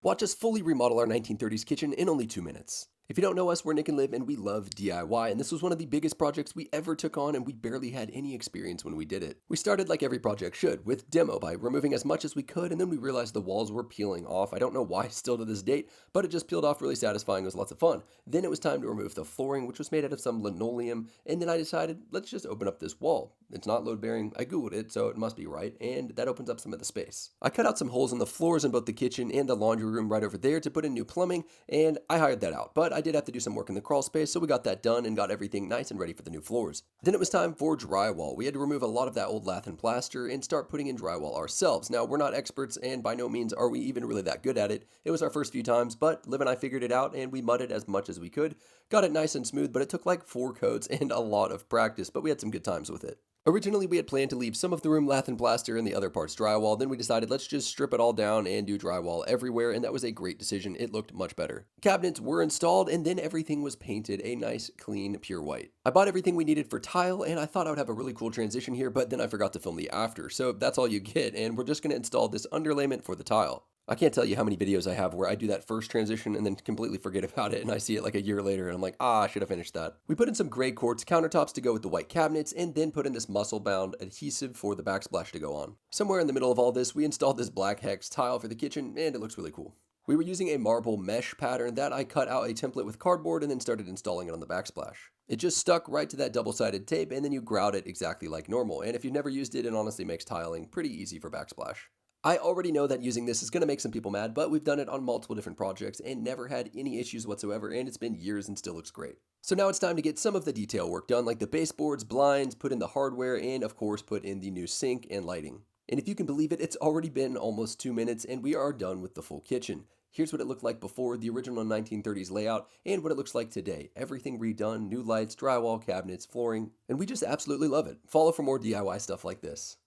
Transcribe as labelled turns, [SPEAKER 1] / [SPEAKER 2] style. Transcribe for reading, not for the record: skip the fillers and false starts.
[SPEAKER 1] Watch us fully remodel our 1930s kitchen in only 2 minutes. If you don't know us, we're Nick and Liv, and we love DIY, and this was one of the biggest projects we ever took on, and we barely had any experience when we did it. We started like every project should, with demo by removing as much as we could, and then we realized the walls were peeling off. I don't know why still to this date, but it just peeled off really satisfying. It was lots of fun. Then it was time to remove the flooring, which was made out of some linoleum, and then I decided, let's just open up this wall. It's not load bearing. I googled it, so it must be right, and that opens up some of the space. I cut out some holes in the floors in both the kitchen and the laundry room right over there to put in new plumbing, and I hired that out, but I did have to do some work in the crawl space, so we got that done and got everything nice and ready for the new floors. Then it was time for drywall. We had to remove a lot of that old lath and plaster and start putting in drywall ourselves. Now, we're not experts, and by no means are we even really that good at it. It was our first few times, but Liv and I figured it out, and we mudded as much as we could. Got it nice and smooth, but it took like 4 coats and a lot of practice, but we had some good times with it. Originally, we had planned to leave some of the room lath and plaster and the other parts drywall. Then we decided let's just strip it all down and do drywall everywhere, and that was a great decision. It looked much better. Cabinets were installed, and then everything was painted a nice, clean, pure white. I bought everything we needed for tile, and I thought I would have a really cool transition here, but then I forgot to film the after, so that's all you get, and we're just going to install this underlayment for the tile. I can't tell you how many videos I have where I do that first transition and then completely forget about it, and I see it like a year later and I'm like, I should have finished that. We put in some gray quartz countertops to go with the white cabinets and then put in this muscle bound adhesive for the backsplash to go on. Somewhere in the middle of all this, we installed this black hex tile for the kitchen, and it looks really cool. We were using a marble mesh pattern that I cut out a template with cardboard and then started installing it on the backsplash. It just stuck right to that double-sided tape, and then you grout it exactly like normal, and if you've never used it, it honestly makes tiling pretty easy for backsplash. I already know that using this is going to make some people mad, but we've done it on multiple different projects and never had any issues whatsoever, and it's been years and still looks great. So now it's time to get some of the detail work done, like the baseboards, blinds, put in the hardware, and of course put in the new sink and lighting. And if you can believe it, it's already been almost 2 minutes and we are done with the full kitchen. Here's what it looked like before, the original 1930s layout, and what it looks like today. Everything redone, new lights, drywall, cabinets, flooring, and we just absolutely love it. Follow for more DIY stuff like this.